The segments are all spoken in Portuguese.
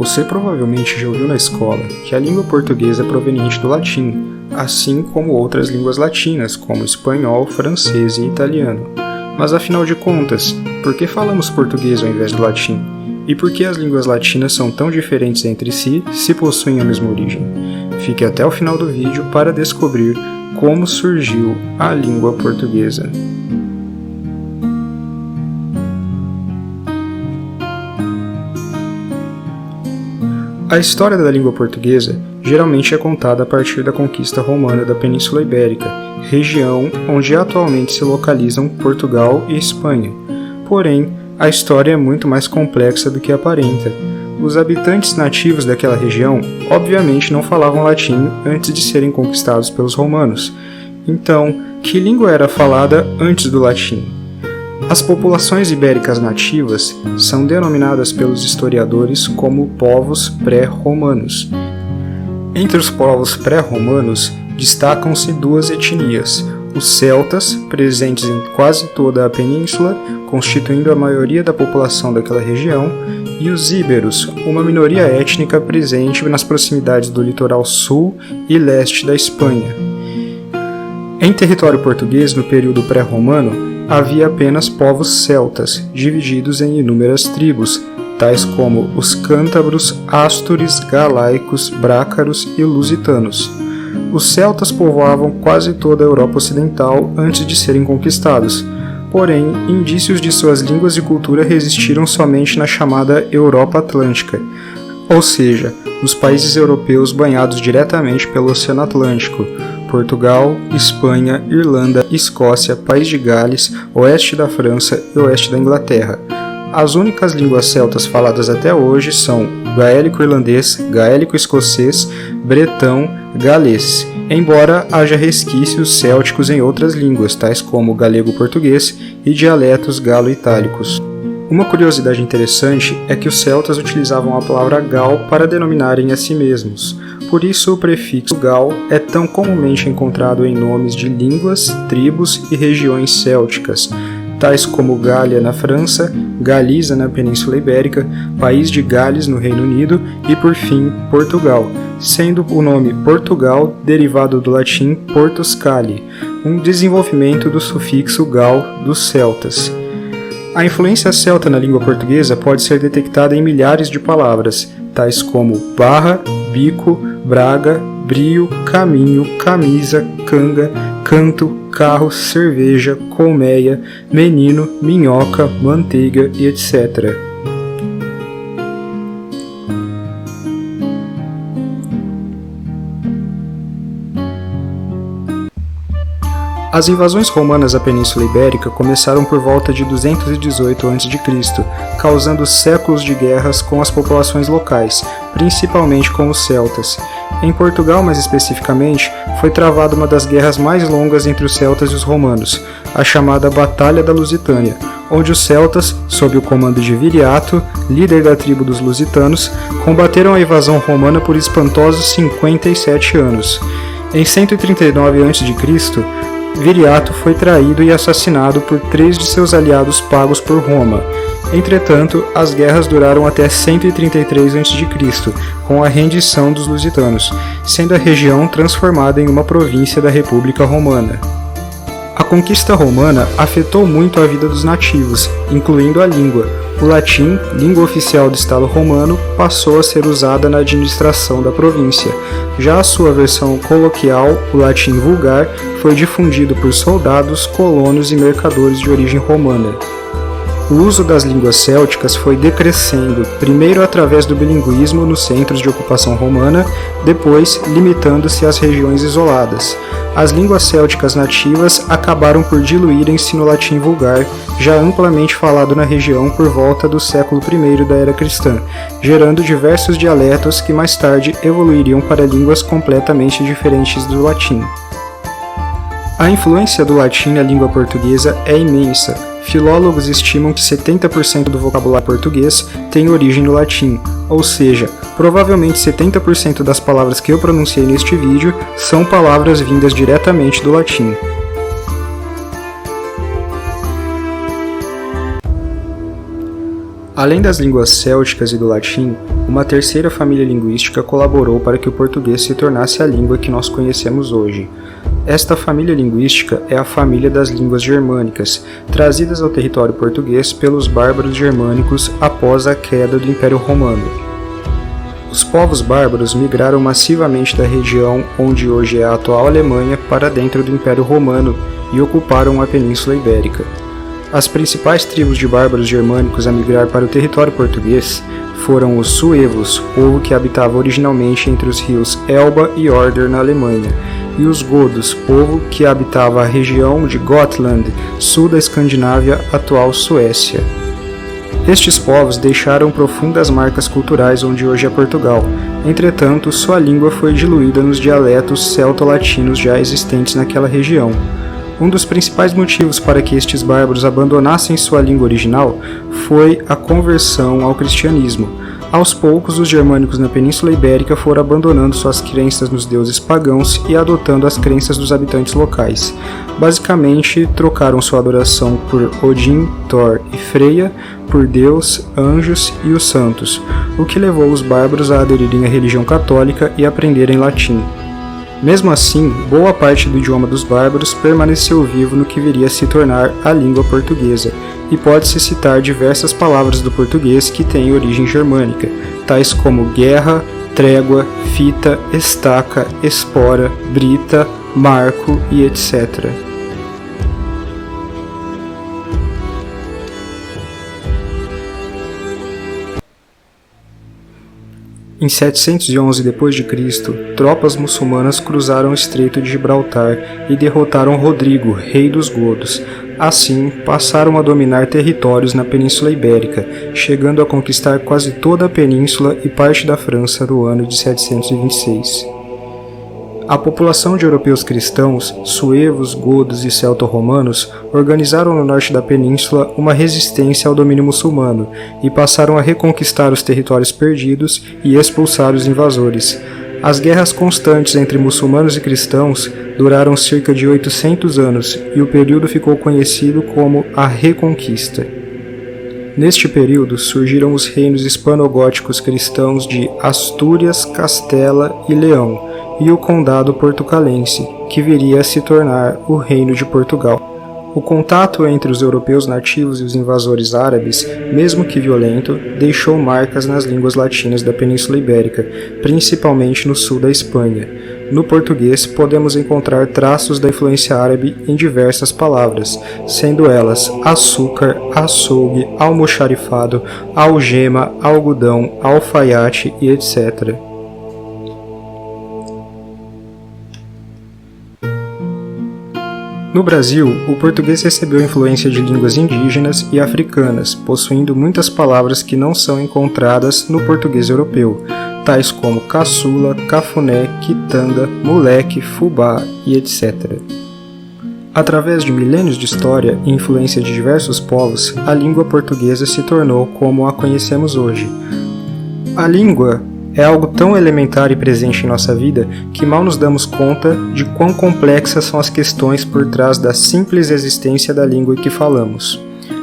Você provavelmente já ouviu na escola que a língua portuguesa é proveniente do latim, assim como outras línguas latinas, como espanhol, francês e italiano. Mas afinal de contas, por que falamos português ao invés do latim? E por que as línguas latinas são tão diferentes entre si, se possuem a mesma origem? Fique até o final do vídeo para descobrir como surgiu a língua portuguesa. A história da língua portuguesa geralmente é contada a partir da conquista romana da Península Ibérica, região onde atualmente se localizam Portugal e Espanha. Porém, a história é muito mais complexa do que aparenta. Os habitantes nativos daquela região obviamente não falavam latim antes de serem conquistados pelos romanos. Então, que língua era falada antes do latim? As populações ibéricas nativas são denominadas pelos historiadores como povos pré-romanos. Entre os povos pré-romanos, destacam-se duas etnias: os celtas, presentes em quase toda a península, constituindo a maioria da população daquela região, e os íberos, uma minoria étnica presente nas proximidades do litoral sul e leste da Espanha. Em território português, no período pré-romano, havia apenas povos celtas, divididos em inúmeras tribos, tais como os cântabros, ástures, galaicos, brácaros e lusitanos. Os celtas povoavam quase toda a Europa Ocidental antes de serem conquistados, porém, indícios de suas línguas e cultura resistiram somente na chamada Europa Atlântica, ou seja, nos países europeus banhados diretamente pelo Oceano Atlântico: Portugal, Espanha, Irlanda, Escócia, País de Gales, oeste da França e oeste da Inglaterra. As únicas línguas celtas faladas até hoje são gaélico-irlandês, gaélico-escocês, bretão, galês, embora haja resquícios célticos em outras línguas, tais como galego-português e dialetos galo-itálicos. Uma curiosidade interessante é que os celtas utilizavam a palavra gal para denominarem a si mesmos. Por isso o prefixo gal é tão comumente encontrado em nomes de línguas, tribos e regiões célticas, tais como Gália na França, Galiza na Península Ibérica, País de Gales no Reino Unido e, por fim, Portugal, sendo o nome Portugal derivado do latim Portus Cali, um desenvolvimento do sufixo gal dos celtas. A influência celta na língua portuguesa pode ser detectada em milhares de palavras, tais como barra, bico, braga, brio, caminho, camisa, canga, canto, carro, cerveja, colmeia, menino, minhoca, manteiga e etc. As invasões romanas à Península Ibérica começaram por volta de 218 a.C., causando séculos de guerras com as populações locais, principalmente com os celtas. Em Portugal, mais especificamente, foi travada uma das guerras mais longas entre os celtas e os romanos, a chamada Batalha da Lusitânia, onde os celtas, sob o comando de Viriato, líder da tribo dos lusitanos, combateram a invasão romana por espantosos 57 anos. Em 139 a.C., Viriato foi traído e assassinado por 3 de seus aliados pagos por Roma. Entretanto, as guerras duraram até 133 a.C., com a rendição dos lusitanos, sendo a região transformada em uma província da República Romana. A conquista romana afetou muito a vida dos nativos, incluindo a língua. O latim, língua oficial do Estado romano, passou a ser usada na administração da província. Já a sua versão coloquial, o latim vulgar, foi difundido por soldados, colonos e mercadores de origem romana. O uso das línguas célticas foi decrescendo, primeiro através do bilinguismo nos centros de ocupação romana, depois limitando-se às regiões isoladas. As línguas célticas nativas acabaram por diluírem-se no latim vulgar, já amplamente falado na região por volta do século I da Era Cristã, gerando diversos dialetos que mais tarde evoluiriam para línguas completamente diferentes do latim. A influência do latim na língua portuguesa é imensa. Filólogos estimam que 70% do vocabulário português tem origem no latim, ou seja, provavelmente 70% das palavras que eu pronunciei neste vídeo são palavras vindas diretamente do latim. Além das línguas célticas e do latim, uma terceira família linguística colaborou para que o português se tornasse a língua que nós conhecemos hoje. Esta família linguística é a família das línguas germânicas, trazidas ao território português pelos bárbaros germânicos após a queda do Império Romano. Os povos bárbaros migraram massivamente da região onde hoje é a atual Alemanha para dentro do Império Romano e ocuparam a Península Ibérica. As principais tribos de bárbaros germânicos a migrar para o território português foram os suevos, povo que habitava originalmente entre os rios Elba e Oder na Alemanha, e os godos, povo que habitava a região de Gotland, sul da Escandinávia, atual Suécia. Estes povos deixaram profundas marcas culturais onde hoje é Portugal. Entretanto, sua língua foi diluída nos dialetos celto-latinos já existentes naquela região. Um dos principais motivos para que estes bárbaros abandonassem sua língua original foi a conversão ao cristianismo. Aos poucos, os germânicos na Península Ibérica foram abandonando suas crenças nos deuses pagãos e adotando as crenças dos habitantes locais. Basicamente, trocaram sua adoração por Odin, Thor e Freya por Deus, anjos e os santos, o que levou os bárbaros a aderirem à religião católica e aprenderem latim. Mesmo assim, boa parte do idioma dos bárbaros permaneceu vivo no que viria a se tornar a língua portuguesa, e pode-se citar diversas palavras do português que têm origem germânica, tais como guerra, trégua, fita, estaca, espora, brita, marco e etc. Em 711 d.C., tropas muçulmanas cruzaram o Estreito de Gibraltar e derrotaram Rodrigo, rei dos godos. Assim, passaram a dominar territórios na Península Ibérica, chegando a conquistar quase toda a península e parte da França no ano de 726. A população de europeus cristãos, suevos, godos e celto-romanos organizaram no norte da península uma resistência ao domínio muçulmano e passaram a reconquistar os territórios perdidos e expulsar os invasores. As guerras constantes entre muçulmanos e cristãos duraram cerca de 800 anos e o período ficou conhecido como a Reconquista. Neste período surgiram os reinos hispano-góticos cristãos de Astúrias, Castela e Leão, e o Condado Portucalense, que viria a se tornar o Reino de Portugal. O contato entre os europeus nativos e os invasores árabes, mesmo que violento, deixou marcas nas línguas latinas da Península Ibérica, principalmente no sul da Espanha. No português, podemos encontrar traços da influência árabe em diversas palavras, sendo elas açúcar, açougue, almoxarifado, algema, algodão, alfaiate e etc. No Brasil, o português recebeu influência de línguas indígenas e africanas, possuindo muitas palavras que não são encontradas no português europeu, tais como caçula, cafuné, quitanda, moleque, fubá e etc. Através de milênios de história e influência de diversos povos, a língua portuguesa se tornou como a conhecemos hoje. A língua é algo tão elementar e presente em nossa vida que mal nos damos conta de quão complexas são as questões por trás da simples existência da língua que falamos.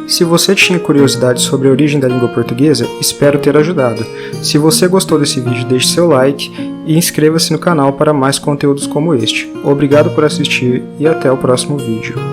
Se você tinha curiosidade sobre a origem da língua portuguesa, espero ter ajudado. Se você gostou desse vídeo, deixe seu like e inscreva-se no canal para mais conteúdos como este. Obrigado por assistir e até o próximo vídeo.